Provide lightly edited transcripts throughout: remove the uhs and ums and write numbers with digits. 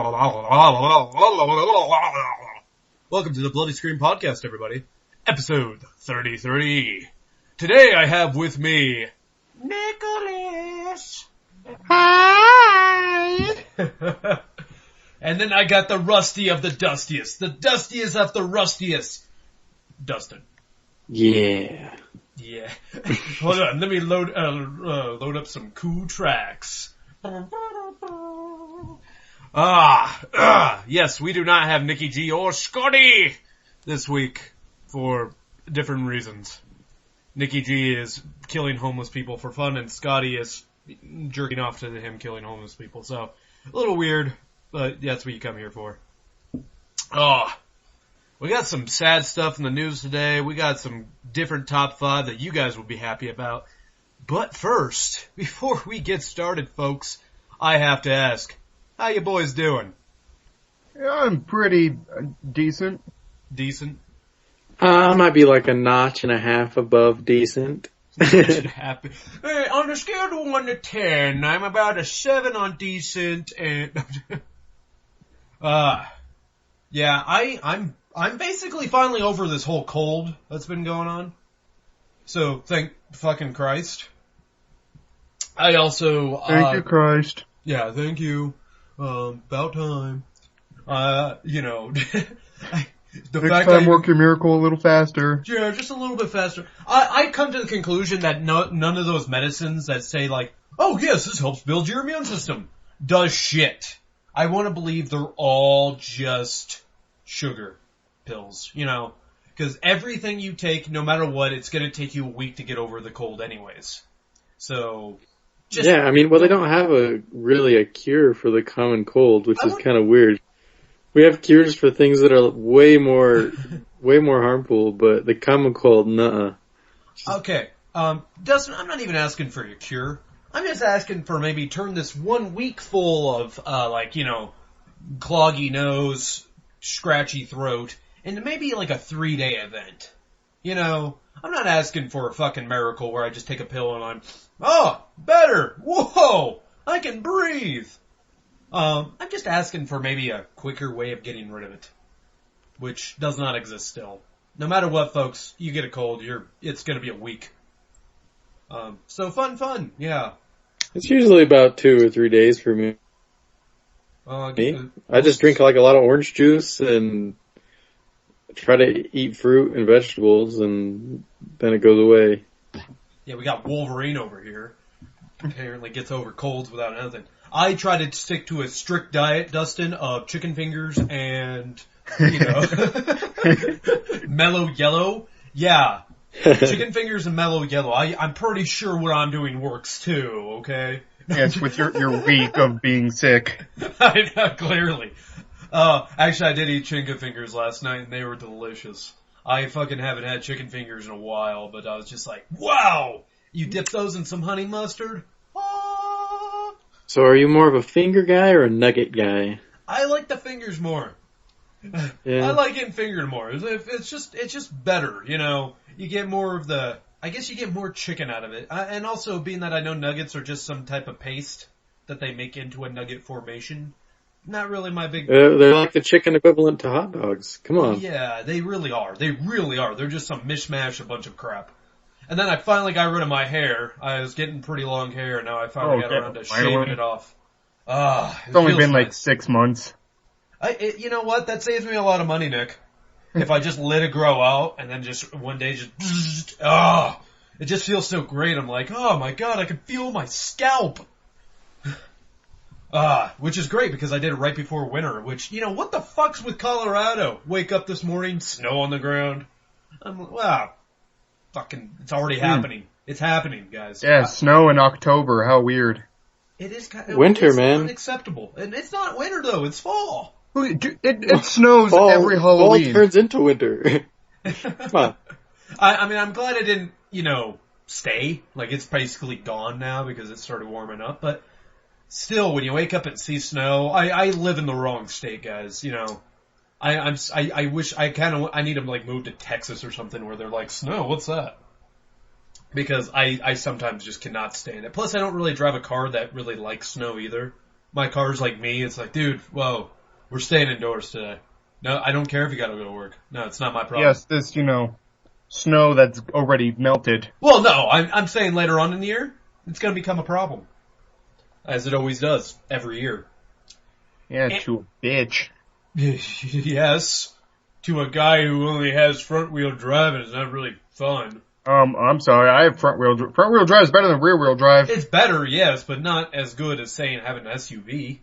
Welcome to the Bloody Screen Podcast, everybody. Episode 33. Today I have with me Nicholas. Hi! And then I got the rusty of the dustiest. The dustiest of the rustiest. Dustin. Yeah. Yeah. Hold on, let me load up some cool tracks. Yes, we do not have Nikki G or Scotty this week for different reasons. Nikki G is killing homeless people for fun, and Scotty is jerking off to him killing homeless people. So, a little weird, but that's what you come here for. We got some sad stuff in the news today. We got some different top 5 that you guys will be happy about. But first, before we get started, folks, I have to ask, how you boys doing? Yeah, I'm pretty decent. Decent? I might be like a notch and a half above decent. Happy. Hey, on a scale of 1 to 10, I'm about a 7 on decent, and yeah, I'm basically finally over this whole cold that's been going on. So thank fucking Christ. I also Thank you, Christ. Yeah, thank you. About time. The Next fact time, that work your miracle a little faster. Yeah, just a little bit faster. I come to the conclusion that none of those medicines that say like, oh yes, this helps build your immune system, does shit. I want to believe they're all just sugar pills, because everything you take, no matter what, it's going to take you a week to get over the cold anyways. So, they don't have really a cure for the common cold, which is kind of weird. We have cures for things that are way more harmful, but the common cold, nuh-uh. Okay, Dustin, I'm not even asking for your cure. I'm just asking for maybe turn this 1 week full of, cloggy nose, scratchy throat, into maybe like a 3-day event. I'm not asking for a fucking miracle where I just take a pill and I'm, better! Whoa! I can breathe! I'm just asking for maybe a quicker way of getting rid of it. Which does not exist still. No matter what, folks, you get a cold, it's gonna be a week. So fun, yeah. It's usually about 2 or 3 days for me. I just drink like a lot of orange juice and try to eat fruit and vegetables, and then it goes away. Yeah, we got Wolverine over here. Apparently gets over colds without anything. I try to stick to a strict diet, Dustin, of chicken fingers and, mellow yellow. Yeah. Chicken fingers and mellow yellow. I'm pretty sure what I'm doing works too, okay? Yes, with your week of being sick. I know, clearly. Actually, I did eat chicken fingers last night, and they were delicious. I fucking haven't had chicken fingers in a while, but I was just like, wow! You dip those in some honey mustard? Ah! So are you more of a finger guy or a nugget guy? I like the fingers more. Yeah. I like getting fingered more. It's just better, You get more of I guess you get more chicken out of it. And also, being that I know nuggets are just some type of paste that they make into a nugget formation, not really my big... They're like the chicken equivalent to hot dogs. Come on. Yeah, they really are. They really are. They're just some mishmash, a bunch of crap. And then I finally got rid of my hair. I was getting pretty long hair, and now I finally got around to shaving it off. It's only been like 6 months. You know what? That saves me a lot of money, Nick. If I just let it grow out, and then just one day it just feels so great. I'm like, oh my god, I can feel my scalp. Which is great because I did it right before winter, which, what the fuck's with Colorado? Wake up this morning, snow on the ground. I'm, wow. Fucking, it's already happening. It's happening, guys. Yeah, snow in October, how weird. It is kind of winter, man. Unacceptable. And it's not winter though, it's fall. It snows fall, every Halloween. Fall turns into winter. Come on. I'm glad it didn't, stay. Like, it's basically gone now because it started warming up, but still, when you wake up and see snow, I live in the wrong state, guys, I wish I need to move to Texas or something where they're like, snow, what's that? Because I sometimes just cannot stand it. Plus, I don't really drive a car that really likes snow either. my car's like me. It's like, dude, whoa, we're staying indoors today. No, I don't care if you gotta go to work. No, it's not my problem. Yes, this, snow that's already melted. Well, no, I'm saying later on in the year, it's gonna become a problem. As it always does, every year. Yeah, to a bitch. Yes. To a guy who only has front wheel drive and it's not really fun. I'm sorry, I have front wheel drive is better than rear wheel drive. It's better, yes, but not as good as saying having an SUV.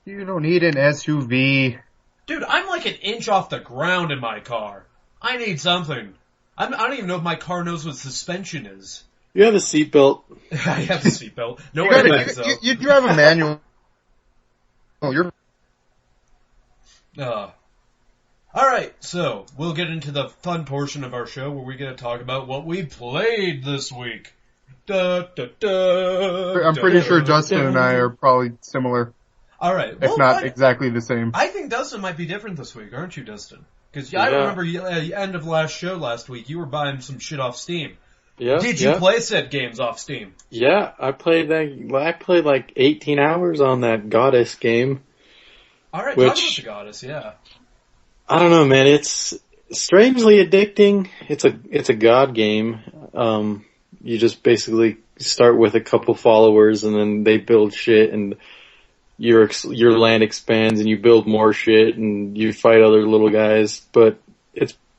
You don't need an SUV. Dude, I'm like an inch off the ground in my car. I need something. I don't even know if my car knows what suspension is. You have a seatbelt. I have a seatbelt. No airbags, though. You drive a manual. Oh, you're... Alright, so, we'll get into the fun portion of our show where we're going to talk about what we played this week. I'm pretty sure Dustin and I are probably similar. Alright. If not exactly the same. I think Dustin might be different this week, aren't you, Dustin? Because I remember end of last show last week, you were buying some shit off Steam. Yeah. Did you play said games off Steam? Yeah, I played like 18 hours on that Goddess game. Alright, talk about the Goddess, yeah. I don't know, man. It's strangely addicting. It's a god game. You just basically start with a couple followers and then they build shit and your land expands and you build more shit and you fight other little guys. But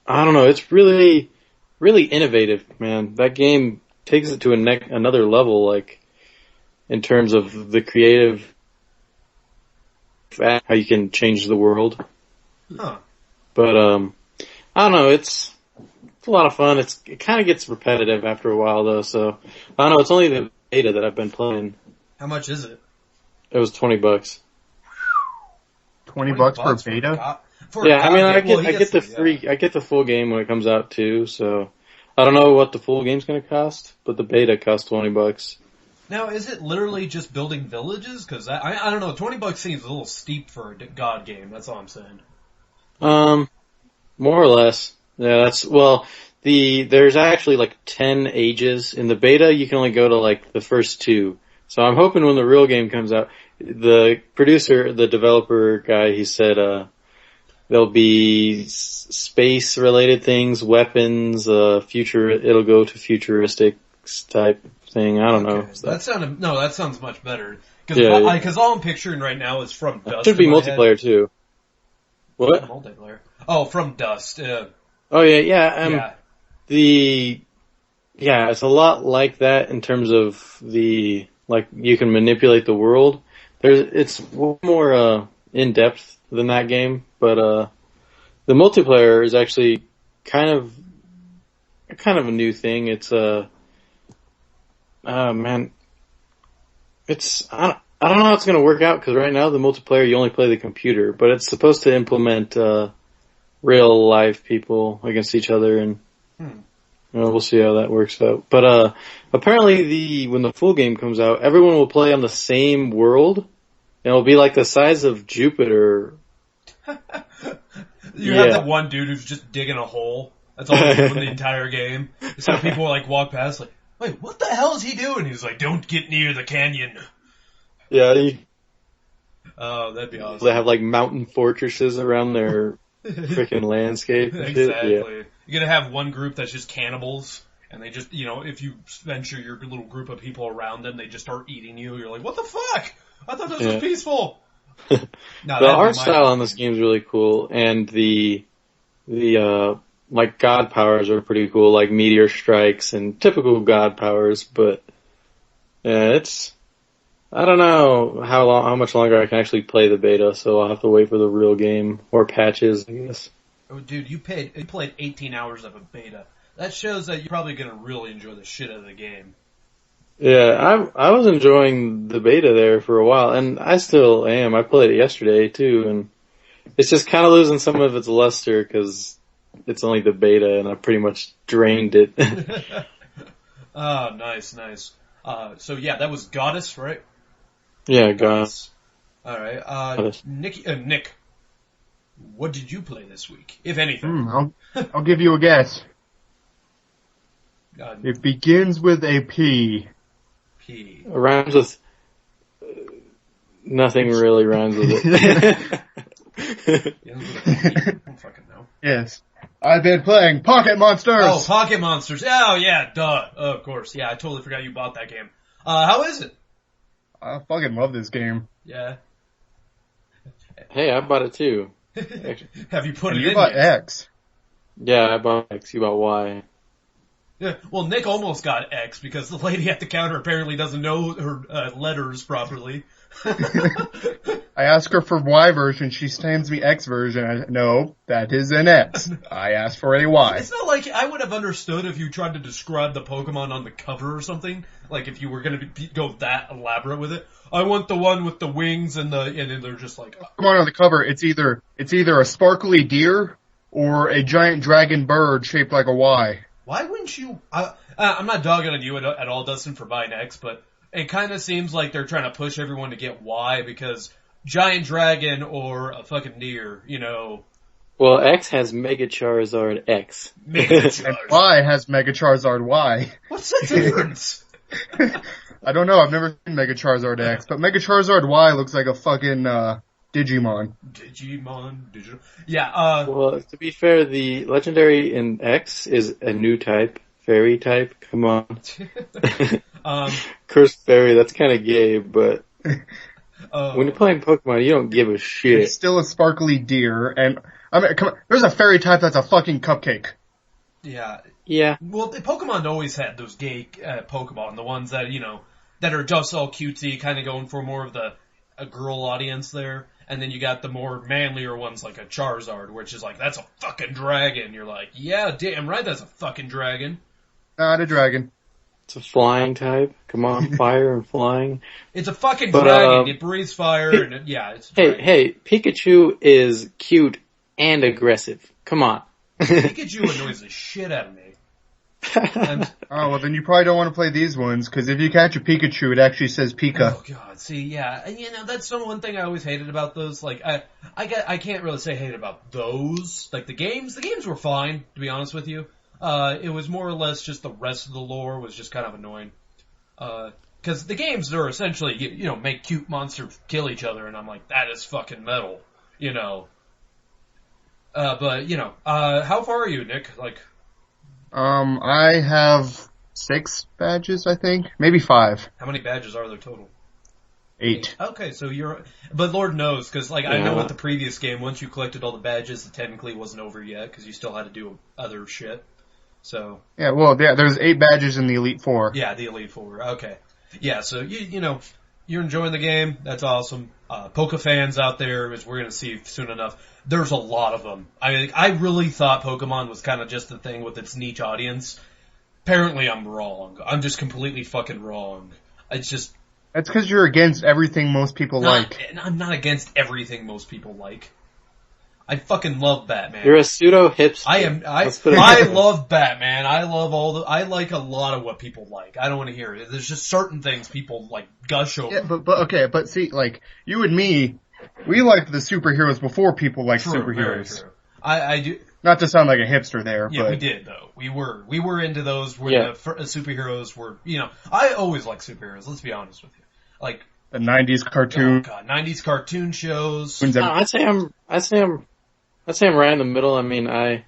I don't know, it's really, really innovative, man. That game takes it to another level, like, in terms of the creative, how you can change the world. Huh. But, I don't know, it's a lot of fun. It kind of gets repetitive after a while though, so, I don't know, it's only the beta that I've been playing. How much is it? It was $20. $20 per beta? I get the full game when it comes out too, so, I don't know what the full game's gonna cost, but the beta costs $20. Now, is it literally just building villages? Cause I don't know, $20 seems a little steep for a god game, that's all I'm saying. More or less. Yeah, there's actually like 10 ages. In the beta, you can only go to like the first 2. So I'm hoping when the real game comes out, the developer guy, he said, there'll be space related things, weapons, it'll go to futuristic type thing. I don't know. That sounds much better. Cause all I'm picturing right now is From Dust. Should be multiplayer too. What? Multiplayer. Oh, From Dust. Oh yeah. It's a lot like that in terms of you can manipulate the world. It's more, in depth than that game, but, the multiplayer is actually kind of a new thing. It's, man, I don't know how it's going to work out because right now the multiplayer you only play the computer, but it's supposed to implement real life people against each other, and we'll see how that works out. But apparently when the full game comes out, everyone will play on the same world, and it'll be like the size of Jupiter. You have that one dude who's just digging a hole. That's all he's doing the entire game. So people like walk past like, wait, what the hell is he doing? He's like, don't get near the canyon. Yeah. Oh, that'd be awesome. They have like mountain fortresses around their freaking landscape. Exactly. Yeah. You're gonna have one group that's just cannibals, and they just, if you venture your little group of people around them, they just start eating you. You're like, what the fuck? I thought this was peaceful. The art style on this game is really cool, and the god powers are pretty cool, like meteor strikes and typical god powers, but yeah, I don't know how much longer I can actually play the beta, so I'll have to wait for the real game or patches, I guess. Oh, dude, you played 18 hours of a beta. That shows that you're probably gonna really enjoy the shit out of the game. Yeah, I was enjoying the beta there for a while, and I still am. I played it yesterday too, and it's just kind of losing some of its luster because it's only the beta, and I pretty much drained it. Oh, nice. So yeah, that was Goddess, right? Yeah, Goddess. All right, Nick, what did you play this week, if anything? I'll give you a guess. It begins with a P. Rhymes with Nothing really rhymes with it. I don't fucking know. Yes. I've been playing Pocket Monsters! Oh, Pocket Monsters. Oh, yeah, duh. Of course. Yeah, I totally forgot you bought that game. How is it? I fucking love this game. Yeah. Hey, I bought it too. Have you put And it you in bought yet? X. Yeah, I bought X, you bought Y. Yeah, well, Nick almost got X because the lady at the counter apparently doesn't know her letters properly. I ask her for Y version, she sends me X version. No, that is an X. I asked for a Y. It's not like I would have understood if you tried to describe the Pokemon on the cover or something. Like if you were going to go that elaborate with it. I want the one with the wings and then they're just like. Come on the cover, it's either a sparkly deer or a giant dragon bird shaped like a Y. Why wouldn't you? I'm not dogging on you at all, Dustin, for buying X, but it kind of seems like they're trying to push everyone to get Y because giant dragon or a fucking deer, you know. Well, X has Mega Charizard X. Mega And Charizard. Y has Mega Charizard Y. What's the difference? I don't know, I've never seen Mega Charizard X, but Mega Charizard Y looks like a fucking, Digimon. Digital. Yeah, Well, to be fair, the Legendary in X is a new type. Fairy type. Come on. Cursed Fairy, that's kind of gay, but when you're playing Pokemon, you don't give a shit. It's still a sparkly deer, and, I mean, come on, there's a fairy type that's a fucking cupcake. yeah. Yeah. Well, Pokemon always had those gay Pokemon, the ones that, you know, that are just all cutesy, kind of going for more of a girl audience there. And then you got the more manlier ones like a Charizard, which is like, that's a fucking dragon. You're like, yeah, damn right, that's a fucking dragon. Not a dragon. It's a flying type. Come on, fire and flying. It's a fucking But, dragon. It breathes fire, and it's a dragon. Hey, Pikachu is cute and aggressive. Come on. Pikachu annoys the shit out of me. And, Oh, well then you probably don't want to play these ones, because if you catch a Pikachu, it actually says Pika. oh god, see, yeah, and you know, that's the one thing I always hated about those, like, I can't really say hate about those, like the games were fine, to be honest with you. It was more or less just the rest of the lore was just kind of annoying. Cause the games are essentially, you know, make cute monsters kill each other, and I'm like, that is fucking metal, you know. But, you know, how far are you, Nick? Like, I have 6 badges, I think. Maybe 5. how many badges are there total? 8. Okay, so but Lord knows, cause like, I know Yeah. with the previous game, once you collected all the badges, it technically wasn't over yet, cause you still had to do other shit. So, Yeah, well, yeah, there's 8 badges in the Elite Four. yeah, the Elite Four, okay. Yeah, so you know, you're enjoying the game, that's awesome. Poke fans out there, as we're gonna see soon enough, there's a lot of them. I really thought Pokemon was kind of just a thing with its niche audience. Apparently I'm wrong. I'm just completely fucking wrong. It's just, That's because you're against everything most people like. I'm not against everything most people like. I fucking love Batman. You're a pseudo hipster. I love Batman. I like a lot of what people like. I don't want to hear it. There's just certain things people like gush over. Yeah, but see, like, you and me, we liked the superheroes before people liked True, very superheroes. true. I do. Not to sound like a hipster there, Yeah, but we did though. We were into those where Yeah. the superheroes were. You know, I always liked superheroes. Let's be honest with you. Like, the 90s oh cartoon. god, 90s cartoon shows. I'd say I'm right in the middle. I mean, I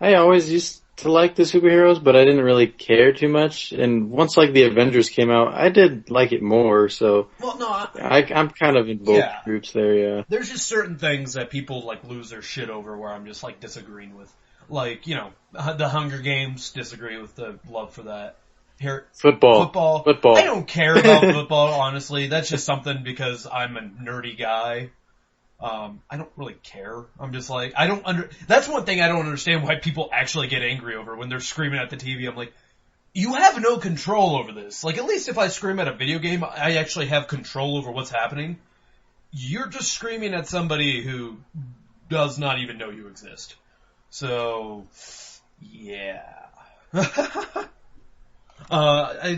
always used to like the superheroes, but I didn't really care too much. And once like the Avengers came out, I did like it more. So Well, no, I'm kind of in both Yeah. groups there. Yeah. there's just certain things that people like lose their shit over where I'm just like disagreeing with. Like, you know, the Hunger Games, disagree with the love for that. Here, Football. I don't care about football, honestly. That's just something because I'm a nerdy guy. I don't really care. I'm just like, that's one thing I don't understand why people actually get angry over when they're screaming at the TV. I'm like, you have no control over this. Like, at least if I scream at a video game, I actually have control over what's happening. You're just screaming at somebody who does not even know you exist. So, yeah.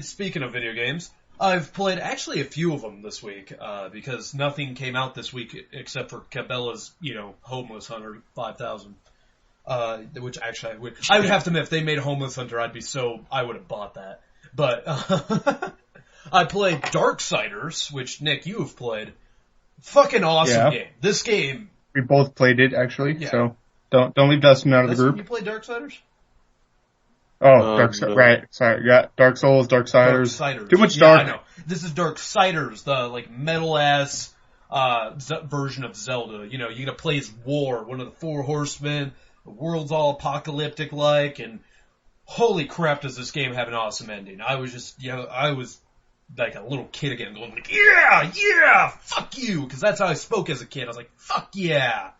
Speaking of video games, I've played actually a few of them this week, because nothing came out this week except for Cabela's, you know, Homeless Hunter 5000. Which actually I would have to admit, if they made Homeless Hunter, I would have bought that. But, I played Darksiders, which Nick, you have played. Fucking awesome Yeah. game. This game. We both played it actually, Yeah. so don't leave Dustin out of the Dustin, group. you play Darksiders? Oh, no. right. Sorry, yeah, Dark Souls, Darksiders. Darksiders. Too much Yeah, dark. I know. This is Darksiders, the like metal ass version of Zelda. You know, you're gonna play as War, one of the four horsemen. The world's all apocalyptic like, and holy crap, does this game have an awesome ending? I was like a little kid again, going like, yeah, fuck you, because that's how I spoke as a kid. I was like, fuck yeah.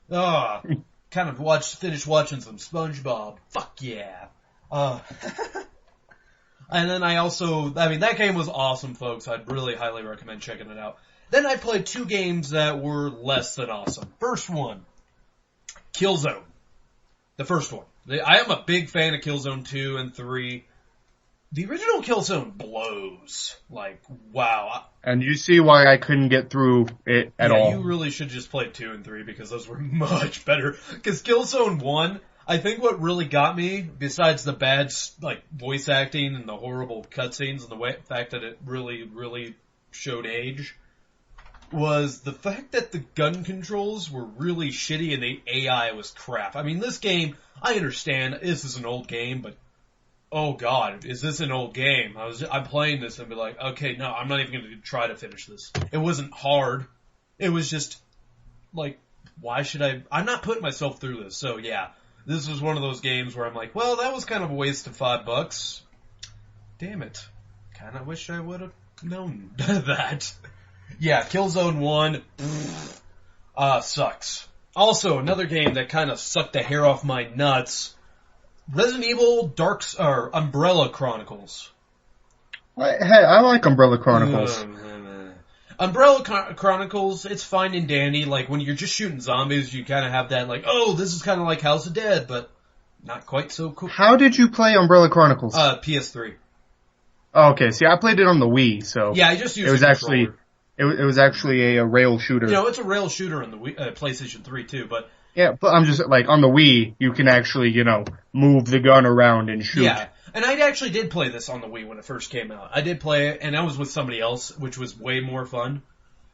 Kind of finished watching some SpongeBob. Fuck yeah. And then that game was awesome, folks. I'd really highly recommend checking it out. Then I played two games that were less than awesome. First one, Killzone. The first one. I am a big fan of Killzone 2 and 3. The original Killzone blows. Like, wow. And you see why I couldn't get through it at all. You really should just play 2 and 3 because those were much better. Because Killzone 1, I think what really got me, besides the bad like voice acting and the horrible cutscenes and the fact that it really, really showed age, was the fact that the gun controls were really shitty and the AI was crap. I mean, this game, I understand this is an old game, but oh god, is this an old game? I'm playing this and be like, okay, no, I'm not even going to try to finish this. It wasn't hard. It was just like, why should I'm not putting myself through this. So yeah, this was one of those games where I'm like, well, that was kind of a waste of $5. Damn it. Kind of wish I would have known that. Yeah, Killzone 1, sucks. Also, another game that kind of sucked the hair off my nuts, Resident Evil Umbrella Chronicles. I like Umbrella Chronicles. Umbrella Chronicles, it's fine and dandy. Like, when you're just shooting zombies, you kind of have that, like, oh, this is kind of like House of Dead, but not quite so cool. How did you play Umbrella Chronicles? PS3. Oh, okay, see, I played it on the Wii, so Yeah, I just used it was the actually controller. it was actually a rail shooter. You know, it's a rail shooter on the Wii, PlayStation 3 too, but Yeah, but I'm just like on the Wii, you can actually move the gun around and shoot. yeah. And I actually did play this on the Wii when it first came out. I did play it, and I was with somebody else, which was way more fun.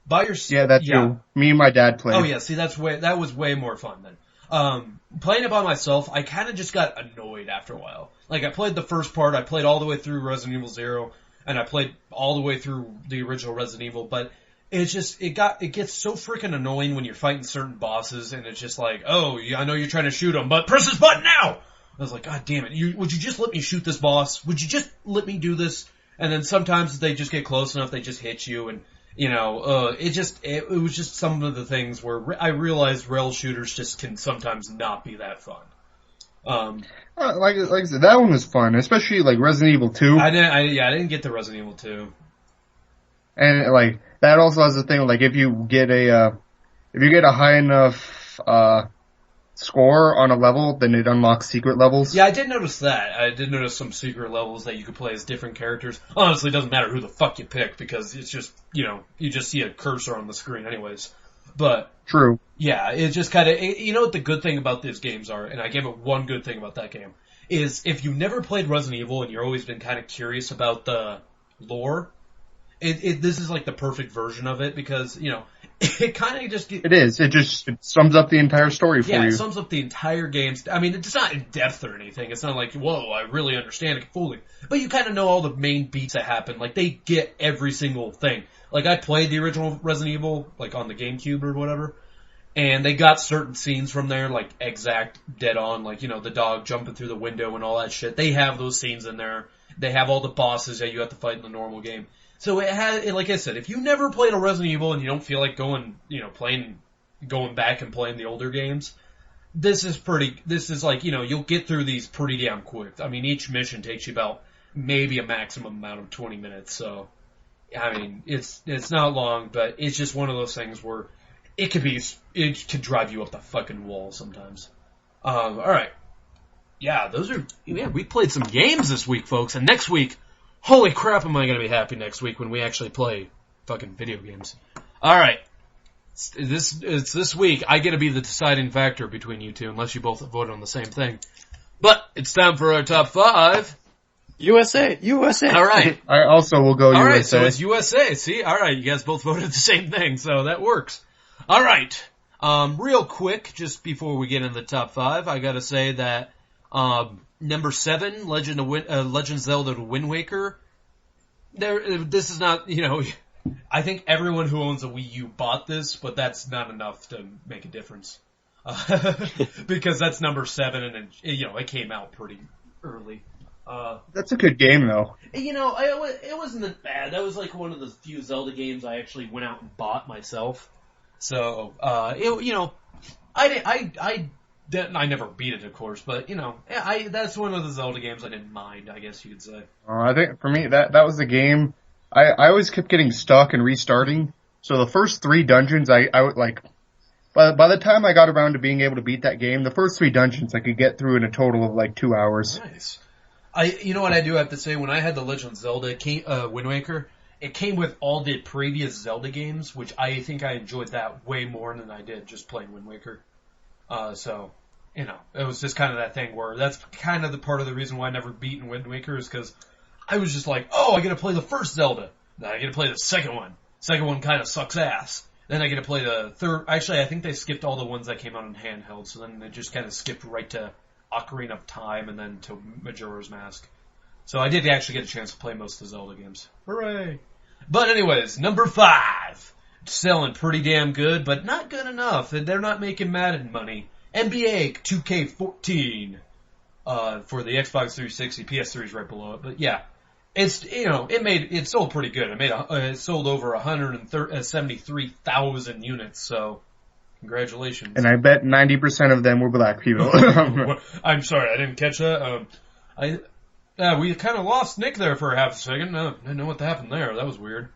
Yeah, that's true. Me and my dad played. Oh yeah, see that was way more fun then. Playing it by myself, I kind of just got annoyed after a while. Like I played the first part, I played all the way through Resident Evil 0, and I played all the way through the original Resident Evil, but it's just, it gets so freaking annoying when you're fighting certain bosses, and it's just like, oh, yeah, I know you're trying to shoot them, but press this button now! I was like, god damn it, would you just let me shoot this boss? Would you just let me do this? And then sometimes they just get close enough, they just hit you, and, it was just some of the things where I realized rail shooters just can sometimes not be that fun. Like I said, that one was fun, especially like Resident Evil 2. I didn't get to Resident Evil 2. And like that also has the thing like if you get a high enough score on a level, then it unlocks secret levels. Yeah, I did notice that. I did notice some secret levels that you could play as different characters. Honestly, it doesn't matter who the fuck you pick because it's just, you just see a cursor on the screen anyways. But True. yeah, it's just kind of, you know what the good thing about these games are, and I gave it one good thing about that game, is if you've never played Resident Evil and you've always been kind of curious about the lore, this is like the perfect version of it because, it kind of just... It is. It sums up the entire story for you. Yeah, it sums up the entire game. I mean, it's not in depth or anything. It's not like, whoa, I really understand it fully. But you kind of know all the main beats that happen. Like, they get every single thing. Like, I played the original Resident Evil, like, on the GameCube or whatever, and they got certain scenes from there, like, exact, dead on, like, the dog jumping through the window and all that shit. They have those scenes in there. They have all the bosses that you have to fight in the normal game. So it has, like I said, if you never played a Resident Evil and you don't feel like going back and playing the older games, this is like, you'll get through these pretty damn quick. I mean, each mission takes you about maybe a maximum amount of 20 minutes, so, I mean, it's not long, but it's just one of those things where it could drive you up the fucking wall sometimes. Alright. Yeah, we played some games this week, folks, and next week, holy crap, am I going to be happy next week when we actually play fucking video games. Alright. It's this week. I get to be the deciding factor between you two, unless you both vote on the same thing. But it's time for our top 5. USA. All right. I also will go All USA. right, so it's USA. See? All right, you guys both voted the same thing, so that works. All right. Real quick, just before we get into the top 5, I gotta say that, number 7, Legend of Zelda Wind Waker, this is not, I think everyone who owns a Wii U bought this, but that's not enough to make a difference. Because that's number 7 and it came out pretty early. That's a good game, though. It wasn't that bad. That was like one of the few Zelda games I actually went out and bought myself. So, I never beat it, of course, but that's one of the Zelda games I didn't mind, I guess you could say. I think for me that was the game. I always kept getting stuck and restarting. So the first 3 dungeons, I would like. By the time I got around to being able to beat that game, the first 3 dungeons I could get through in a total of like 2 hours. Nice. You know what I do have to say? When I had the Legend of Zelda Wind Waker, it came with all the previous Zelda games, which I think I enjoyed that way more than I did just playing Wind Waker. So, it was just kind of that thing where that's kind of the part of the reason why I never beat in Wind Waker is because I was just like, oh, I get to play the first Zelda. Then I get to play the second one. Second one kind of sucks ass. Then I get to play the third. Actually, I think they skipped all the ones that came out in handheld, so then they just kind of skipped right to Ocarina of Time and then to Majora's Mask. So I did actually get a chance to play most of the Zelda games. Hooray! But anyways, number 5. Selling pretty damn good, but not good enough. They're not making Madden money. NBA 2K14 for the Xbox 360. PS3 is right below it, but yeah. It's, it sold pretty good. It sold over 173,000 units, so congratulations. And I bet 90% of them were black people. I'm sorry, I didn't catch that. We kind of lost Nick there for half a second. I didn't know what happened there. That was weird.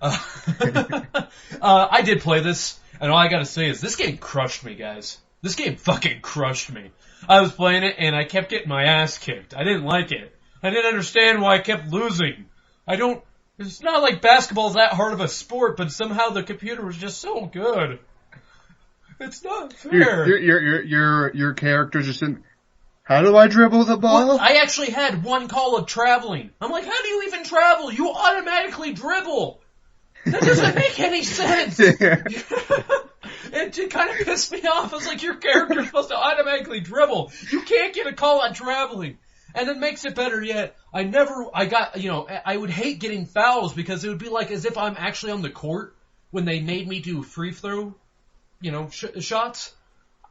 I did play this, and all I gotta say is this game crushed me, guys. This game fucking crushed me. I was playing it, and I kept getting my ass kicked. I didn't like it. I didn't understand why I kept losing. It's not like basketball's that hard of a sport, but somehow the computer was just so good. It's not fair. Your characters just in. How do I dribble the ball? Well, I actually had one call of traveling. I'm like, how do you even travel? You automatically dribble. That doesn't make any sense. It kind of pissed me off. I was like, your character's supposed to automatically dribble. You can't get a call on traveling. And it makes it better yet. I would hate getting fouls because it would be like as if I'm actually on the court when they made me do free throw, shots.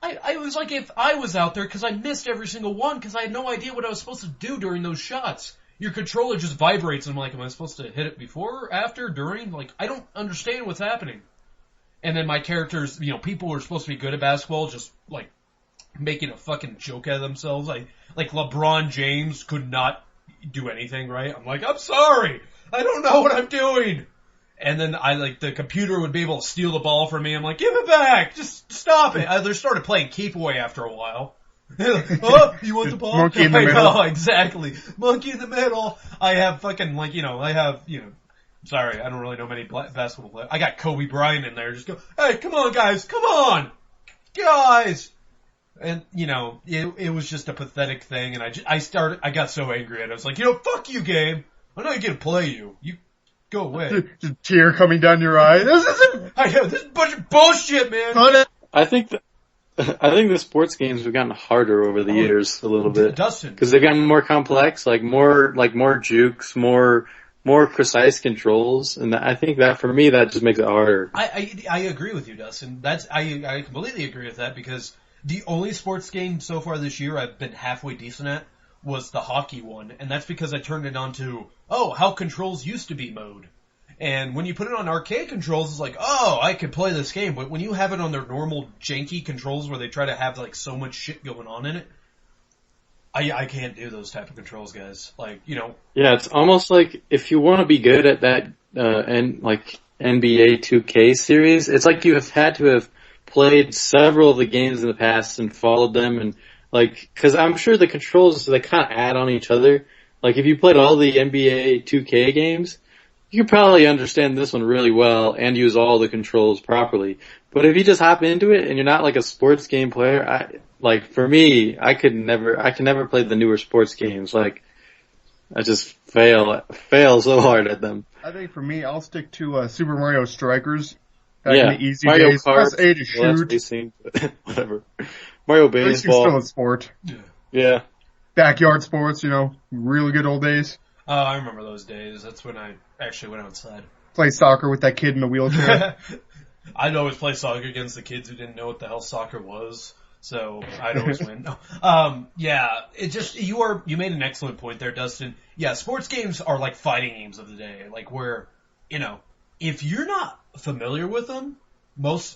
I was like if I was out there because I missed every single one because I had no idea what I was supposed to do during those shots. Your controller just vibrates and I'm like, am I supposed to hit it before, after, during? Like, I don't understand what's happening. And then my characters, people who are supposed to be good at basketball just, like, making a fucking joke out of themselves. Like LeBron James could not do anything, right? I'm like, I'm sorry. I don't know what I'm doing. And then the computer would be able to steal the ball from me. I'm like, give it back. Just stop it. They started playing keep away after a while. Oh, you want the ball? Monkey in the middle. Know, exactly. Monkey in the middle. I have fucking, sorry, I don't really know many basketball players. I got Kobe Bryant in there. Just go, hey, come on, guys. Come on. Guys. And, it was just a pathetic thing. And I got so angry at it. I was like, fuck you, game. I'm not going to play you. You go away. Just a tear coming down your eye. This is a bunch of bullshit, man. I think the sports games have gotten harder over the years a little bit. Dustin. Because they've gotten more complex, more jukes, more precise controls, and I think that for me that just makes it harder. I agree with you, Dustin. I completely agree with that because the only sports game so far this year I've been halfway decent at was the hockey one, and that's because I turned it on to, how controls used to be mode. And when you put it on arcade controls, it's like, I could play this game. But when you have it on their normal janky controls where they try to have so much shit going on in it, I can't do those type of controls, guys. Yeah, it's almost like if you want to be good at that, NBA 2K series, it's like you have had to have played several of the games in the past and followed them and cause I'm sure the controls, they kind of add on each other. If you played all the NBA 2K games, you could probably understand this one really well and use all the controls properly. But if you just hop into it and you're not a sports game player, for me, I can never play the newer sports games. I just fail so hard at them. I think for me, I'll stick to Super Mario Strikers. Back Yeah, in the easy Mario days. Kart, Press A to well, that's shoot. racing, but whatever. Mario Racing's Baseball. still a sport. Yeah. Backyard sports, really good old days. Oh, I remember those days. That's when I actually went outside. Play soccer with that kid in the wheelchair. I'd always play soccer against the kids who didn't know what the hell soccer was, so I'd always win. Yeah, you made an excellent point there, Dustin. Yeah, sports games are like fighting games of the day, like where, if you're not familiar with them,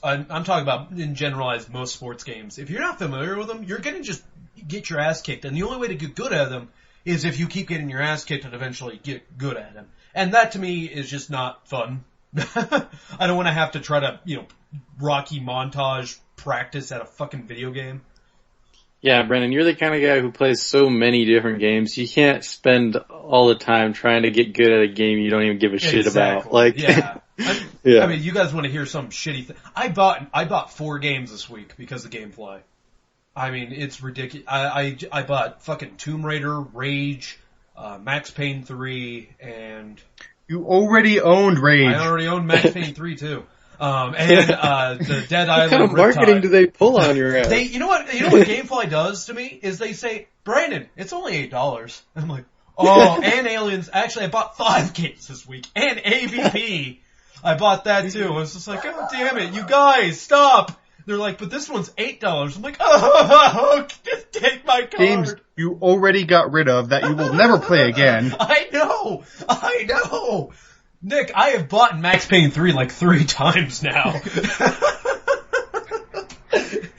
I'm talking about in generalized most sports games, if you're not familiar with them, you're gonna just get your ass kicked, and the only way to get good at them is if you keep getting your ass kicked and eventually get good at them. And that to me is just not fun. I don't want to have to try to, Rocky montage practice at a fucking video game. Yeah, Brennan, you're the kind of guy who plays so many different games. You can't spend all the time trying to get good at a game you don't even give a shit about. Yeah. Yeah. I mean, you guys want to hear some shitty thing? I bought 4 games this week because of GameFly. I mean, it's ridiculous. I bought fucking Tomb Raider, Rage, Max Payne 3, and... You already owned Rage. I already owned Max Payne 3 too. And the Dead Island. What kind of marketing do they pull on your ass? You know what GameFly does to me is they say, Brandon, it's only $8. I'm like, oh, and Aliens. Actually, I bought 5 games this week, and AVP. I bought that too. I was just like, oh damn it, you guys, stop. They're like, but this one's $8. I'm like, oh, just take my card. Games you already got rid of that you will never play again. I know. Nick, I have bought Max Payne 3 like 3 times now.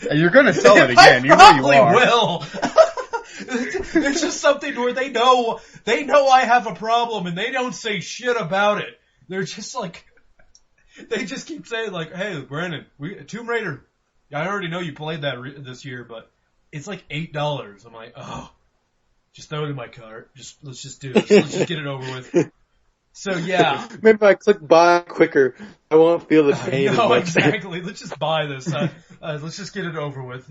And you're gonna sell it again. You know you are. Will. It's just something where they know I have a problem and they don't say shit about it. They're just like, they just keep saying like, hey, Brandon, Tomb Raider. I already know you played that this year, but it's like $8. I'm like, oh, just throw it in my cart. Let's just do this. Let's just get it over with. So yeah. Maybe if I click buy quicker, I won't feel the pain as No, much. exactly. Let's just buy this. Let's just get it over with.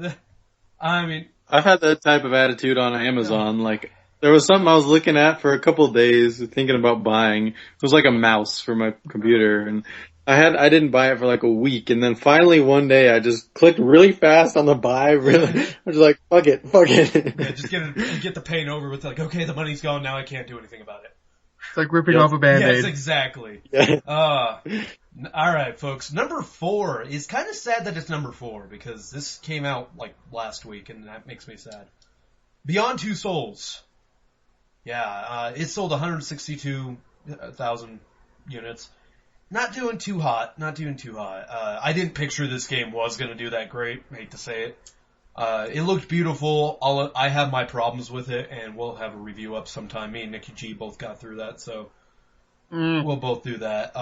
I mean, I've had that type of attitude on Amazon. Like, there was something I was looking at for a couple of days, thinking about buying. It was like a mouse for my computer, and I didn't buy it for like a week, and then finally one day I just clicked really fast on the buy. Really, I was like, fuck it. yeah, just get the pain over with. Like, okay, the money's gone now. I can't do anything about it. It's like ripping off a Band-Aid. Yes, exactly. Yeah. Alright, folks. Number 4 is kind of sad that it's number 4 because this came out like last week and that makes me sad. Beyond Two Souls. Yeah, it sold 162,000 units. Not doing too hot. I didn't picture this game was going to do that great. I hate to say it. It looked beautiful. I have my problems with it, and we'll have a review up sometime. Me and Nikki G both got through that, so we'll both do that.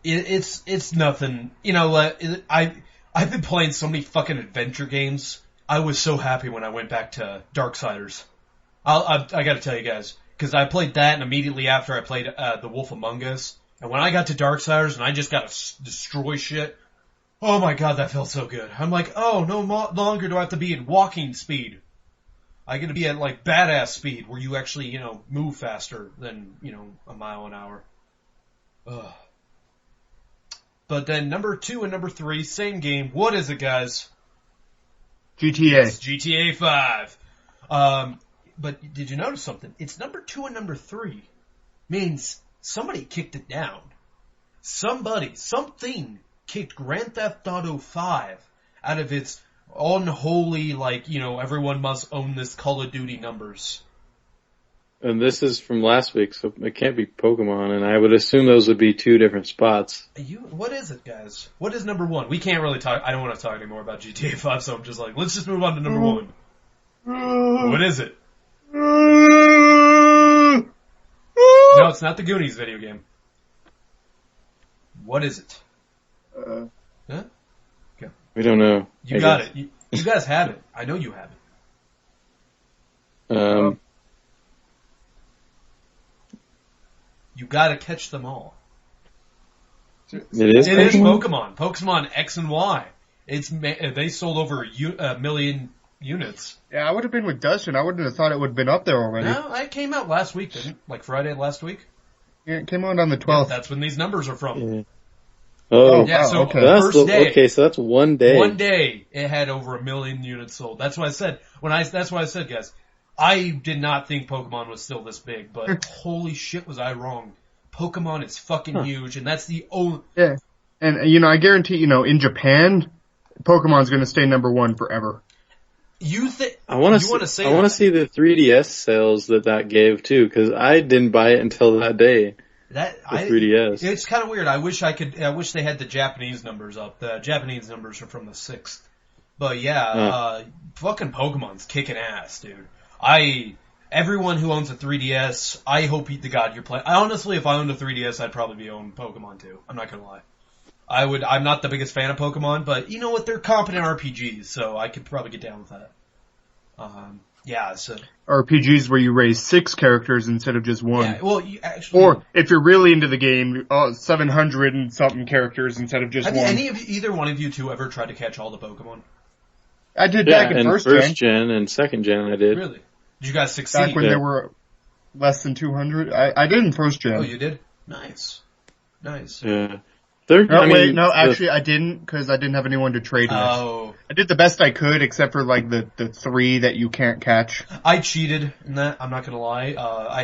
It's nothing. I've been playing so many fucking adventure games. I was so happy when I went back to Darksiders. I got to tell you guys, because I played that, and immediately after I played The Wolf Among Us, and when I got to Darksiders and I just got to destroy shit. Oh my god, that felt so good. I'm like, oh, no longer do I have to be in walking speed. I get to be at like badass speed where you actually, move faster than, a mile an hour. Ugh. But then number 2 and number 3, same game. What is it, guys? GTA. It's GTA 5. But did you notice something? It's number 2 and number 3. Means somebody kicked it down. Something kicked Grand Theft Auto 5 out of its unholy, everyone must own this Call of Duty numbers. And this is from last week, so it can't be Pokemon, and I would assume those would be 2 different spots. What is it, guys? What is number 1? We can't really talk, I don't want to talk anymore about GTA 5, so I'm just like, let's just move on to number 1. What is it? No, it's not the Goonies video game. What is it? Huh? Okay. We don't know. You got it. You guys have it. I know you have it. You gotta catch them all. It is Pokemon. Pokemon X and Y. They sold over a million units. Yeah, I would have been with Dustin. I wouldn't have thought it would have been up there already. No, it came out last week, didn't it? Like Friday last week? Yeah, it came out on the Yeah, 12th. that's when these numbers are from. Yeah. Oh, Yeah, wow, so okay. that's first day. okay. So that's one day. One day, it had over 1 million units sold. That's what I said. That's what I said, guys. I did not think Pokemon was still this big, but holy shit was I wrong. Pokemon is fucking huge, and that's the only... Yeah. And, I guarantee, in Japan, Pokemon's gonna stay number one forever. You think... I want You wanna say I want to that? see the 3DS sales that gave too, because I didn't buy it until that day. The 3DS. It's kind of weird. I wish they had the Japanese numbers up. The Japanese numbers are from the 6th. But yeah, fucking Pokemon's kicking ass, dude. Everyone who owns a 3DS, I hope to God you're playing. Honestly, if I owned a 3DS, I'd probably be owning Pokemon too. I'm not gonna lie. I'm not the biggest fan of Pokemon, but you know what? They're competent RPGs, so I could probably get down with that. Yeah, so. RPGs where you raise 6 characters instead of just one. Yeah, well, you actually. Or, if you're really into the game, 700 and something characters instead of just Have one. either one of you two ever tried to catch all the Pokemon? I did Yeah, back in and first first gen, gen and second gen I did. Really? Did you guys succeed? back when Yeah. there were less than 200. I did in first gen. Oh, you did? Nice. Yeah. Third, No, I mean, wait, no, the- actually I didn't, because I didn't have anyone to trade with. Oh. I did the best I could, except for like the 3 that you can't catch. I cheated in that, I'm not gonna lie. I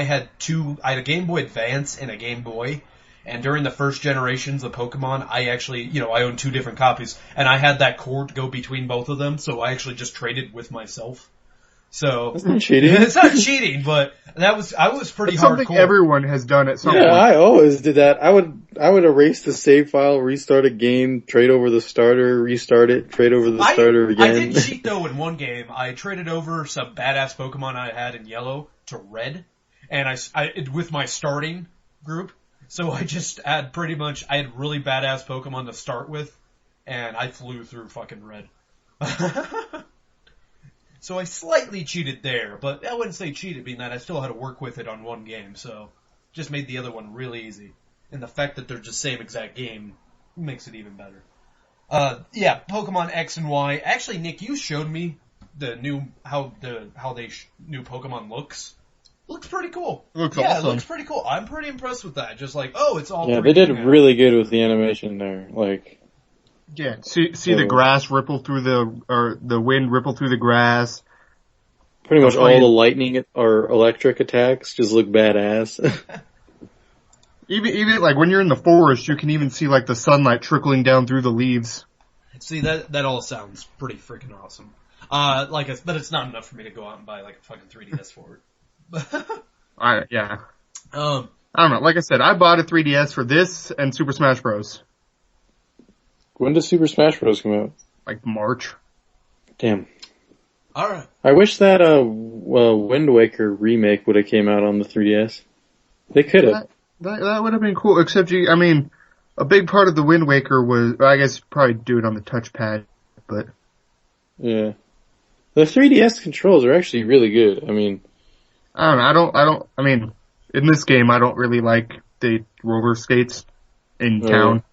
had a Game Boy Advance and a Game Boy, and during the first generations of Pokemon, I actually, I owned 2 different copies, and I had that cord go between both of them, so I actually just traded with myself. So, That's not cheating. it's not cheating, but I was pretty It's something hardcore. everyone has done at some Yeah, point. I always did that. I would erase the save file, restart a game, trade over the starter, restart it, trade over the starter I again. did cheat though in one game. I traded over some badass Pokemon I had in yellow to red, and I with my starting group. So I just had I had really badass Pokemon to start with, and I flew through fucking red. So I slightly cheated there, but I wouldn't say cheated, being that I still had to work with it on one game, so just made the other one really easy. And the fact that they're just same exact game makes it even better. Yeah, Pokemon X and Y. Actually, Nick, you showed me the new new Pokemon looks. Looks pretty cool. Looks yeah, awesome. it looks pretty cool. I'm pretty impressed with that. Just like, it's all Yeah, 3D they did now. really good with the animation there. Like, Yeah, see the grass ripple through the wind ripple through the grass. pretty much all Playing- the lightning or electric attacks just look badass. Even like when you're in the forest, you can even see like the sunlight trickling down through the leaves. See, that all sounds pretty freaking awesome. But it's not enough for me to go out and buy like a fucking 3DS for it. Yeah. Um, I don't know. Like I said, I bought a 3DS for this and Super Smash Bros. When does Super Smash Bros. Come out? Like March. Damn. alright. I wish that Wind Waker remake would have came out on the 3DS. They could have. That would have been cool. Except a big part of the Wind Waker was, I guess, probably do it on the touchpad, but Yeah. The 3DS controls are actually really good. I mean, I don't. I mean, in this game, I don't really like the roller skates in Oh, town.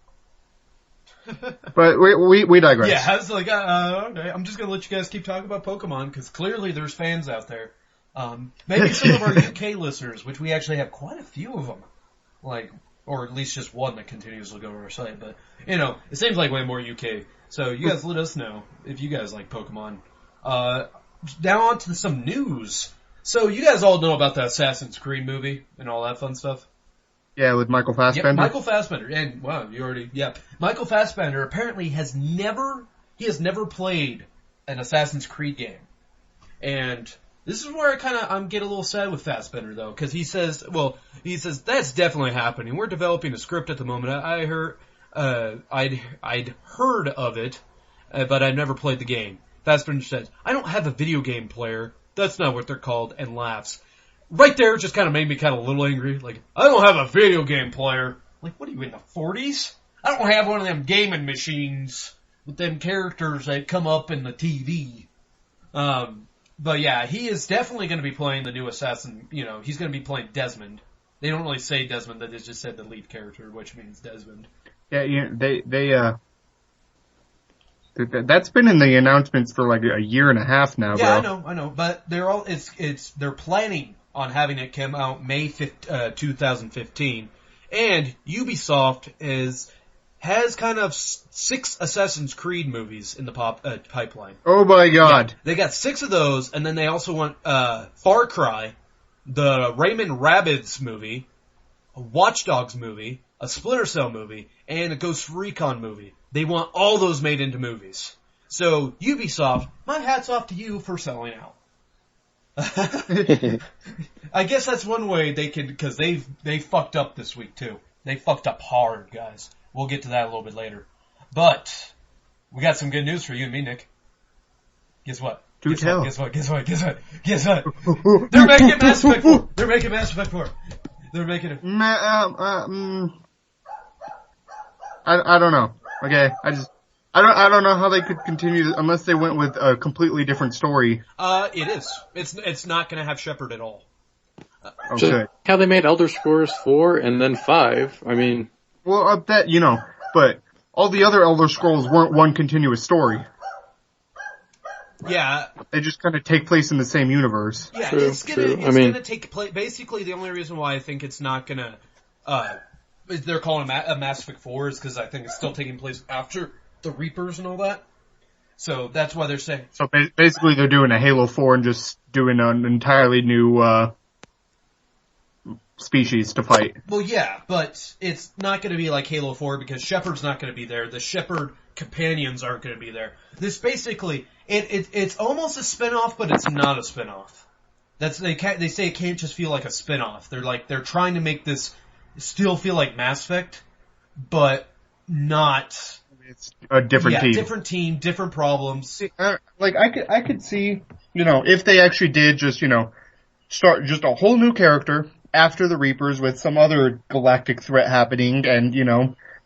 But we digress. Yeah, I was like, okay, I'm just gonna let you guys keep talking about Pokemon, because clearly there's fans out there. Maybe some of our UK listeners, which we actually have quite a few of them, or at least just one that continues to go to our site, but, it seems like way more UK. So you guys let us know if you guys like Pokemon. Now on to some news. So you guys all know about the Assassin's Creed movie and all that fun stuff? Yeah, with Michael Yep, Fassbender. Michael Fassbender. And, wow, Michael Fassbender apparently has never played an Assassin's Creed game. And this is where I'm get a little sad with Fassbender though, cause he says that's definitely happening. We're developing a script at the moment. I'd heard of it, but I'd never played the game. Fassbender says, I don't have a video game player. That's not what they're called, and laughs. Right there just kind of made me kind of a little angry. Like, I don't have a video game player. Like, what are you, in the 40s? I don't have one of them gaming machines with them characters that come up in the TV. But yeah, he is definitely going to be playing the new Assassin. He's going to be playing Desmond. They don't really say Desmond, they just said the lead character, which means Desmond. Yeah, they That's been in the announcements for like a year and a half now, Yeah, bro. I know, but they're planning on having it come out May 2015, and Ubisoft has kind of 6 Assassin's Creed movies in the pipeline. Oh my god. Yeah, they got 6 of those, and then they also want Far Cry, the Raymond Rabbids movie, a Watch Dogs movie, a Splinter Cell movie, and a Ghost Recon movie. They want all those made into movies. So, Ubisoft, my hat's off to you for selling out. I guess that's one way they can, because they fucked up this week too. They fucked up hard, guys. We'll get to that a little bit later. But, we got some good news for you and me, Nick. Guess what? Do tell. Guess what? They're making Mass Effect 4. They're making it. I don't know. Okay, I don't know how they could continue unless they went with a completely different story. It is. It's not gonna have Shepard at all. Okay. Just how they made Elder Scrolls 4 and then 5. I mean, Well, that, but all the other Elder Scrolls weren't one continuous story. Yeah, They just kind of take place in the same universe. yeah. True, It's true. gonna take place. Basically, the only reason why I think it's not gonna, they're calling it a Mass Effect 4 is because I think it's still taking place after the Reapers and all that. So that's why they're saying. So basically they're doing a Halo 4 and just doing an entirely new, species to fight. Well, yeah, but it's not going to be like Halo 4 because Shepard's not going to be there. The Shepard companions aren't going to be there. This basically, it's almost a spin-off, but it's not a spin-off. They say it can't just feel like a spin-off. They're trying to make this still feel like Mass Effect, but not. It's a different team. Different team, different problems. I could see, if they actually did just, start just a whole new character after the Reapers with some other galactic threat happening and,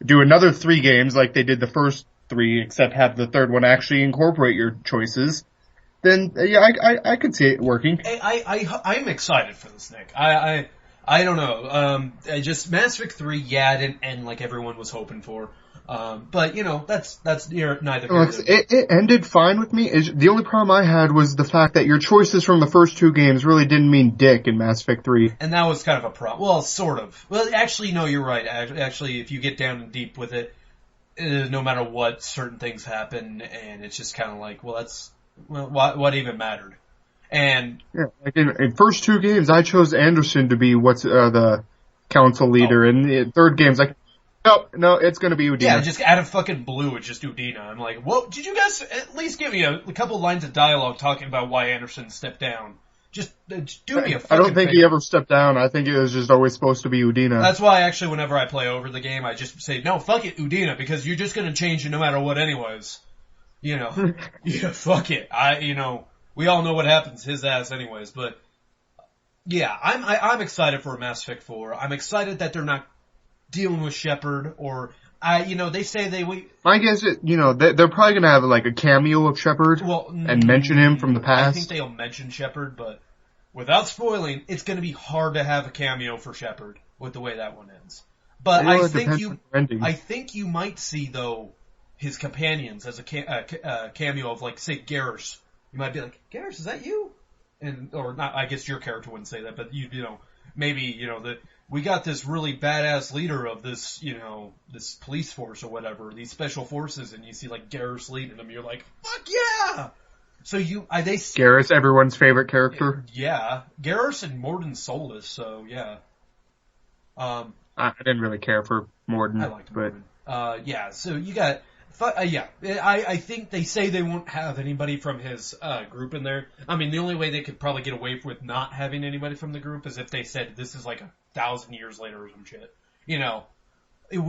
do another 3 games like they did the first 3, except have the third one actually incorporate your choices, then, yeah, I could see it working. I'm excited for this, Nick. I don't know. Mass Effect 3, yeah, it didn't end like everyone was hoping for. But that's neither here nor there. It ended fine with me. The only problem I had was the fact that your choices from the first 2 games really didn't mean dick in Mass Effect 3. And that was kind of a problem. Well, sort of. Well, actually, no, you're right. Actually, if you get down and deep with it, no matter what, certain things happen, and it's just kind of like, what even mattered? And Yeah, like in first 2 games, I chose Anderson to be the council leader, and the third game's like, no, it's gonna be Udina. yeah, just out of fucking blue, it's just Udina. I'm like, well, did you guys at least give me a couple lines of dialogue talking about why Anderson stepped down? Just do me a fucking I don't think favor. he ever stepped down. I think it was just always supposed to be Udina. That's why actually whenever I play over the game, I just say, no, fuck it, Udina, because you're just gonna change it no matter what anyways. Yeah, fuck it. We all know what happens to his ass anyways, but yeah, I'm excited for Mass Effect 4. I'm excited that they're not dealing with Shepard they say My guess is, they're probably gonna have like a cameo of Shepard and mention him from the past. I think they'll mention Shepard, but without spoiling, it's gonna be hard to have a cameo for Shepard with the way that one ends. But I think you might see though his companions as a cameo of like say Garrus. You might be like, Garrus, is that you? Or not? I guess your character wouldn't say that, but maybe we got this really badass leader of this this police force or whatever, these special forces, and you see like Garrus leading them. You're like, fuck yeah! So Garrus, everyone's favorite character. Yeah, Garrus and Mordin Solus. So yeah. I didn't really care for Mordin. I liked Mordin. Yeah. So you got. Yeah, I think they say they won't have anybody from his group in there. I mean, the only way they could probably get away with not having anybody from the group is if they said this is like 1,000 years later or some shit. We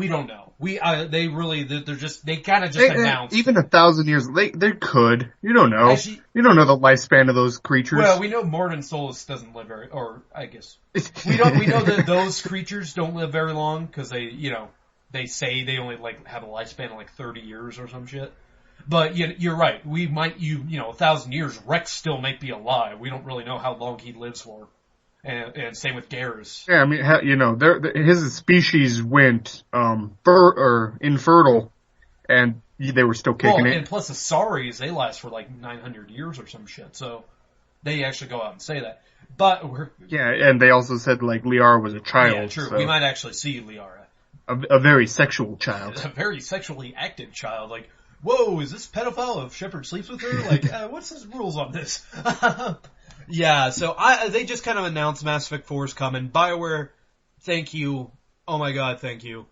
don't know. They kind of just announced. Even 1,000 years, they could. You don't know. Actually, you don't know the lifespan of those creatures. Well, we know Mordin Solus doesn't live I guess we know that those creatures don't live very long because they say they only have a lifespan of 30 years or some shit. But you're right. We might 1,000 years. Rex still might be alive. We don't really know how long he lives for. And same with Garrus. Yeah, I mean, his species went infertile, and they were still kicking it. And plus the Saris, they last for like 900 years or some shit, so they actually go out and say that. But and they also said like Liara was a child. Yeah, true. So We might actually see Liara. a very sexual child. A very sexually active child. Like, whoa, is this pedophile if Shepard sleeps with her? Like, what's his rules on this? Yeah, so they just kind of announced Mass Effect 4 is coming. BioWare, thank you. Oh my god, thank you.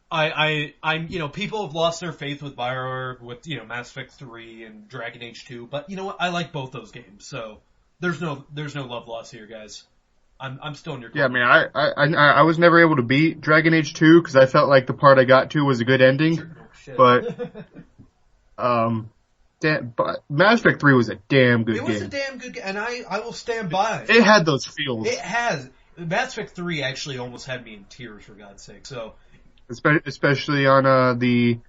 I'm, people have lost their faith with BioWare with, Mass Effect 3 and Dragon Age 2, but you know what? I like both those games, so there's no love lost here, guys. I'm still in your corner. Yeah, I mean, I was never able to beat Dragon Age 2 because I felt like the part I got to was a good ending. Shit. But, but Mass Effect 3 was a damn good game. It was a damn good game, and I will stand by it. It had those feels. It has. Mass Effect 3 actually almost had me in tears, for God's sake. So, especially on the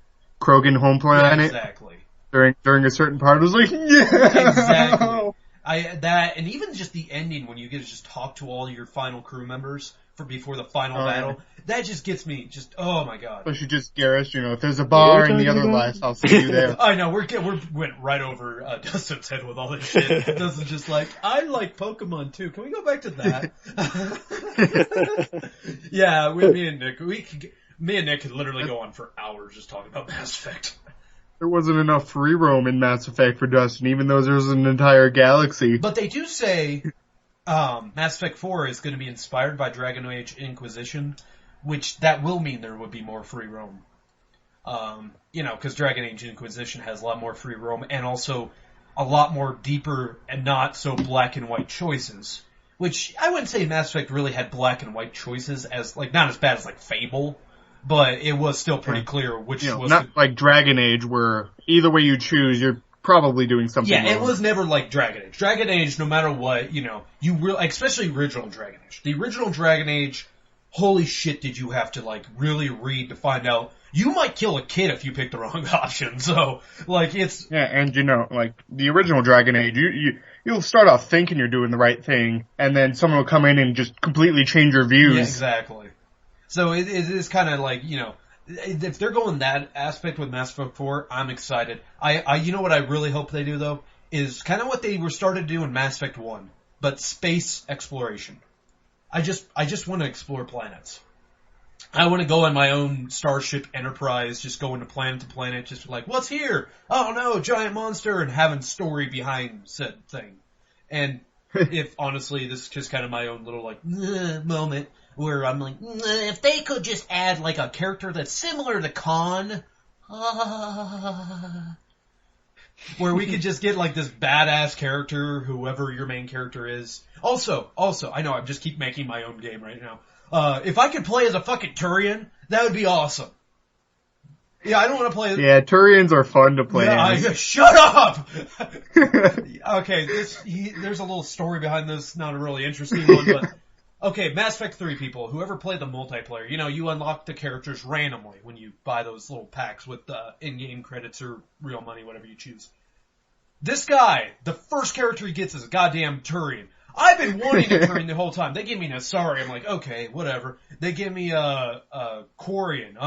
Krogan home planet. Yeah, exactly. During a certain part, it was like, yeah! Exactly. And even just the ending when you get to just talk to all your final crew members before the final battle, that just gets me oh my god. Especially just Garrus, if there's a bar in the other life, I'll see you there. I know, we went right over Dustin's head with all this shit. Dustin's just like, I like Pokemon too. Can we go back to that? Yeah, me and Nick could literally go on for hours just talking about Mass Effect. There wasn't enough free roam in Mass Effect for Dustin, even though there's an entire galaxy. But they do say Mass Effect 4 is going to be inspired by Dragon Age Inquisition, which that will mean there would be more free roam. Because Dragon Age Inquisition has a lot more free roam and also a lot more deeper and not so black and white choices. Which I wouldn't say Mass Effect really had black and white choices as not as bad as like Fable. But it was still pretty clear which was... Not like Dragon Age, where either way you choose, you're probably doing something wrong. It was never like Dragon Age. Dragon Age, no matter what, especially original Dragon Age. The original Dragon Age, holy shit did you have to, really read to find out. You might kill a kid if you pick the wrong option, so, it's... Yeah, and the original Dragon Age, you'll start off thinking you're doing the right thing, and then someone will come in and just completely change your views. Yeah, exactly. So it is kind of if they're going that aspect with Mass Effect 4, I'm excited. What I really hope they do though, is kind of what they were started to do in Mass Effect 1, but space exploration. I just want to explore planets. I want to go on my own Starship Enterprise, just going to planet, just what's here? Oh no, giant monster, and having story behind said thing. And if honestly, this is just kind of my own little moment. Where I'm like, if they could just add a character that's similar to Khan, where we could just get this badass character, whoever your main character is. Also, I know I just keep making my own game right now. If I could play as a fucking Turian, that would be awesome. Yeah, I don't want to play. Yeah, Turians are fun to play. Shut up. Okay, there's a little story behind this, not a really interesting one, but. Okay, Mass Effect 3 people, whoever played the multiplayer, you unlock the characters randomly when you buy those little packs with in-game credits or real money, whatever you choose. This guy, the first character he gets is a goddamn Turian. I've been wanting a Turian the whole time. They give me Nasari, I'm like, okay, whatever. They give me a Quarian.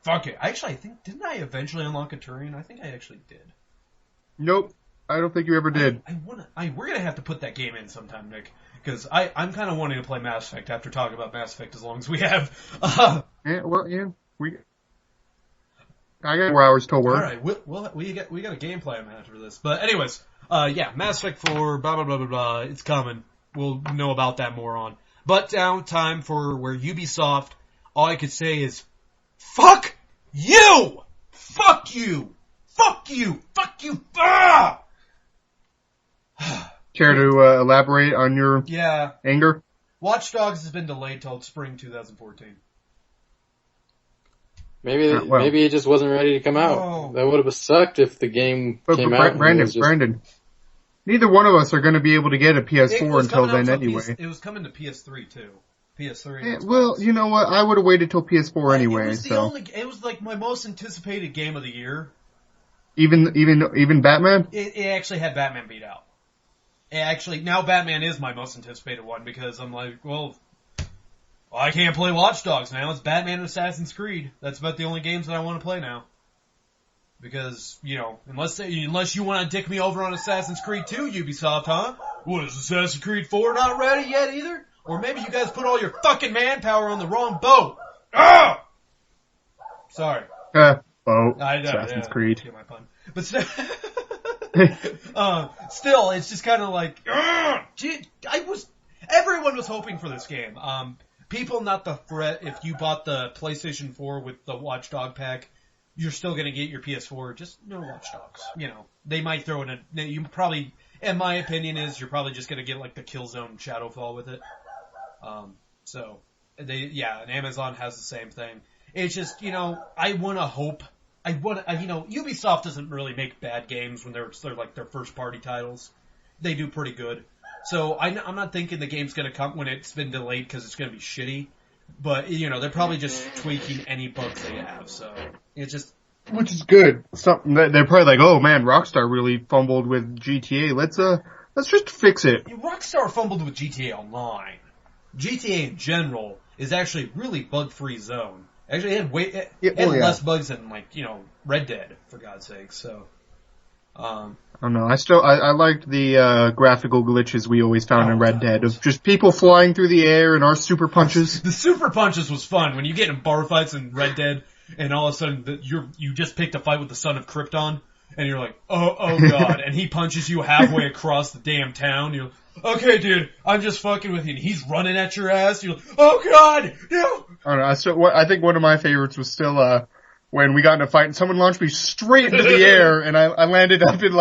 Fuck it. Actually, didn't I eventually unlock a Turian? I think I actually did. Nope. I don't think you ever did. We're gonna have to put that game in sometime, Nick. Because I'm kind of wanting to play Mass Effect after talking about Mass Effect as long as we have. I got 4 hours till work. Alright, we got a game plan after this. But anyways, Mass Effect 4, blah, blah, blah, blah, blah, it's coming. We'll know about that more on. But now time for where Ubisoft, all I could say is, fuck you! Fuck you! Fuck you! Fuck you! Ah! Care to elaborate on your anger? Watch Dogs has been delayed till spring 2014. Maybe it just wasn't ready to come out. Oh. That would have sucked if the game came out. Brandon, neither one of us are going to be able to get a PS4 until then anyway. It was coming to PS3 too. PS3. Yeah, well, you know what? I would have waited till PS4 anyway. It was my most anticipated game of the year. Even Batman? It actually had Batman beat out. Actually, now Batman is my most anticipated one because I'm like, well, I can't play Watch Dogs now. It's Batman and Assassin's Creed. That's about the only games that I want to play now. Because, unless you want to dick me over on Assassin's Creed 2, Ubisoft, huh? What, is Assassin's Creed 4 not ready yet either? Or maybe you guys put all your fucking manpower on the wrong boat. Ah! Sorry. Boat. I know, Assassin's Creed. Get my pun. But still, it's just kind of like, everyone was hoping for this game. People not the threat. If you bought the PlayStation 4 with the Watch Dog pack, you're still gonna get your PS4. Just no Watch Dogs. They might throw in you probably, in my opinion, you're probably just gonna get like the Killzone Shadowfall with it. And Amazon has the same thing. It's just, I want to hope. Ubisoft doesn't really make bad games when they're like their first party titles. They do pretty good. So I'm not thinking the game's going to come when it's been delayed because it's going to be shitty. But, they're probably just tweaking any bugs they have. So it's just... Which is good. Something that they're probably like, oh man, Rockstar really fumbled with GTA. Let's just fix it. Rockstar fumbled with GTA Online. GTA in general is actually a really bug-free zone. Actually, it had less bugs than, Red Dead, for God's sake, so... I don't know. I liked the graphical glitches we always found in Red Dead of just people flying through the air and our super punches. The super punches was fun when you get in bar fights in Red Dead and all of a sudden you just picked a fight with the son of Krypton and you're like, oh god, and he punches you halfway across the damn town. You're like, okay, dude, I'm just fucking with you. And he's running at your ass. You're like, oh god, no. I don't know. I think one of my favorites was still when we got in a fight and someone launched me straight into the air and I landed up in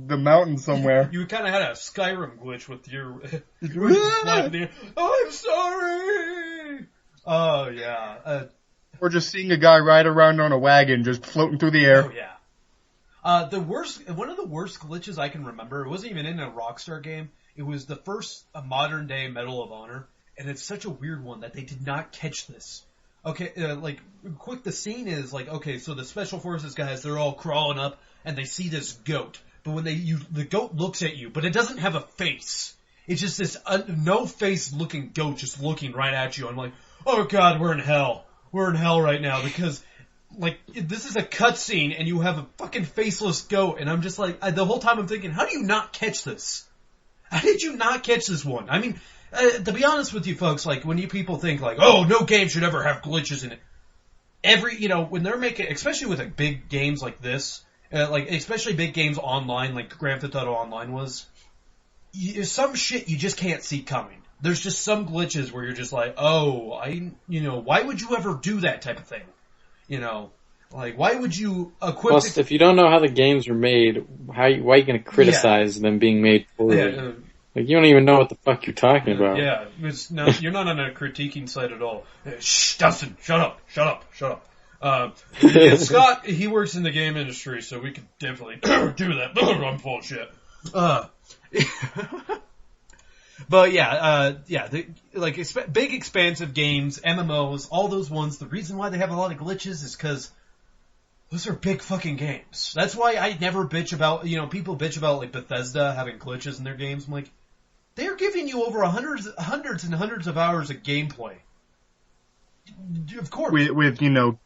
the mountain somewhere. You kind of had a Skyrim glitch with your just flying in the air. Oh, I'm sorry. Oh yeah. Or just seeing a guy ride around on a wagon just floating through the air. Oh yeah. One of the worst glitches I can remember, it wasn't even in a Rockstar game. It was the first modern day Medal of Honor, and it's such a weird one that they did not catch this. Okay, the scene is okay, so the Special Forces guys, they're all crawling up, and they see this goat. But when the goat looks at you, but it doesn't have a face. It's just this no face looking goat just looking right at you. I'm like, oh god, we're in hell. We're in hell right now because, this is a cutscene and you have a fucking faceless goat, and I'm just like, the whole time I'm thinking, how do you not catch this? How did you not catch this one? I mean, to be honest with you folks, when you people think oh, no game should ever have glitches in it. When they're making, especially with big games like this, especially big games online, like Grand Theft Auto Online was, some shit you just can't see coming. There's just some glitches where you're just like, oh, why would you ever do that type of thing? Why would you equip... Plus, if you don't know how the games were made, why are you going to criticize them being made poorly? You don't even know what the fuck you're talking about. Yeah, you're not on a critiquing site at all. Shh, Dustin, shut up. Scott, he works in the game industry, so we could definitely do that. I'm full of shit. But big expansive games, MMOs, all those ones, the reason why they have a lot of glitches is because those are big fucking games. That's why I never bitch about, people bitch about Bethesda having glitches in their games. I'm like, they're giving you over hundreds and hundreds of hours of gameplay. Of course. With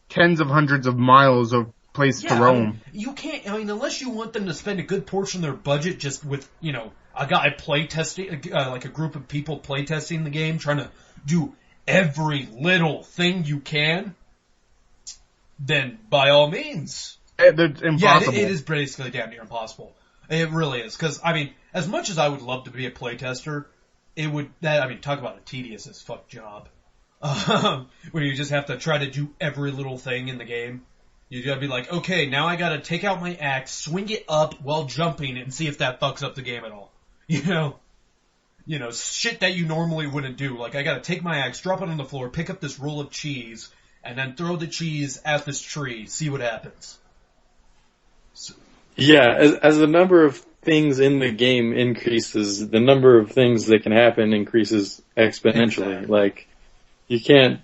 tens of hundreds of miles of place to roam. You can't, unless you want them to spend a good portion of their budget just with, a guy playtesting, a group of people playtesting the game, trying to do every little thing you can, then by all means. It's impossible. Yeah, it is basically damn near impossible. It really is. Because, as much as I would love to be a playtester, talk about a tedious as fuck job. Where you just have to try to do every little thing in the game. You gotta be like, okay, now I gotta take out my axe, swing it up while jumping, and see if that fucks up the game at all. Shit that you normally wouldn't do. I gotta take my axe, drop it on the floor, pick up this roll of cheese, and then throw the cheese at this tree, see what happens. Yeah, as the number of things in the game increases, the number of things that can happen increases exponentially. Exactly. You can't,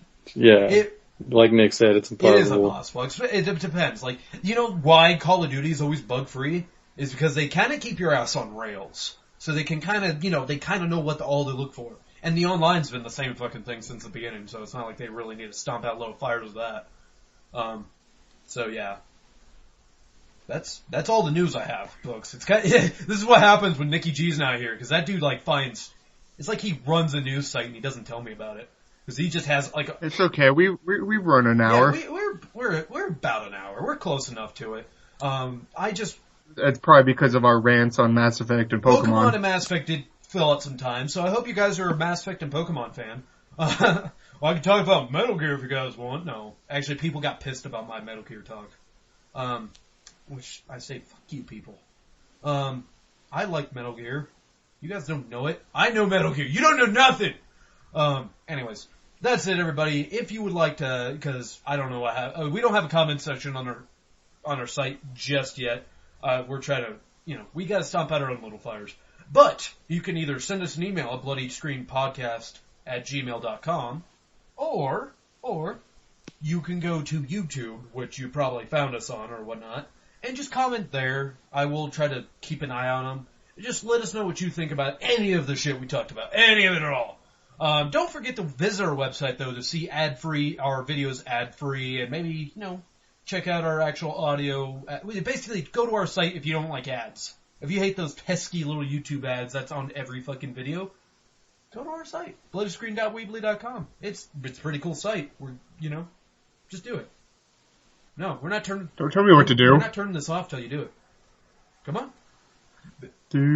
like Nick said, it's impossible. It is impossible. It depends. Why Call of Duty is always bug-free is because they kind of keep your ass on rails. So they can kind of, they kind of know what all to look for. And the online's been the same fucking thing since the beginning, so it's not like they really need to stomp out little fires with that. So yeah. that's all the news I have, folks. It's this is what happens when Nicky G's not here, because that dude like finds. It's like he runs a news site and he doesn't tell me about it. Because he just has like It's okay. We run an hour. Yeah, we're about an hour. We're close enough to it. It's probably because of our rants on Mass Effect and Pokemon. And Mass Effect did fill out some time, so I hope you guys are a Mass Effect and Pokemon fan. Well, I can talk about Metal Gear if you guys want. No, actually, people got pissed about my Metal Gear talk. Which I say, fuck you, people. I like Metal Gear. You guys don't know it. I know Metal Gear. You don't know nothing. Anyways, that's it, everybody. If you would like to, because I don't know we don't have a comment section on our site just yet. We're trying to, we got to stomp out our own little fires. But you can either send us an email at bloodyscreenpodcast@gmail.com, or you can go to YouTube, which you probably found us on or whatnot, and just comment there. I will try to keep an eye on them. Just let us know what you think about any of the shit we talked about. Any of it at all. Don't forget to visit our website, though, to see our videos ad-free, and maybe, check out our actual audio. Basically, go to our site if you don't like ads. If you hate those pesky little YouTube ads that's on every fucking video, go to our site, bloodyscreen.weebly.com. It's a pretty cool site. Just do it. No, we're not turning... Don't tell me what to do. We're not turning this off till you do it. Come on. The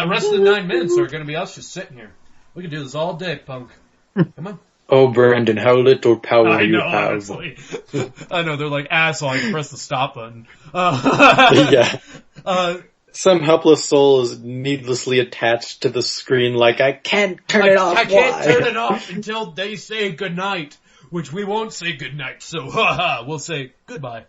rest of the 9 minutes are going to be us just sitting here. We can do this all day, punk. Come on. Oh, Brandon, how little power I you know, have. honestly. I know, they're like, asshole, I can press the stop button. Yeah. Some helpless soul is needlessly attached to the screen like, I can't turn it off. I can't turn it off until they say goodnight, which we won't say goodnight, so we'll say goodbye.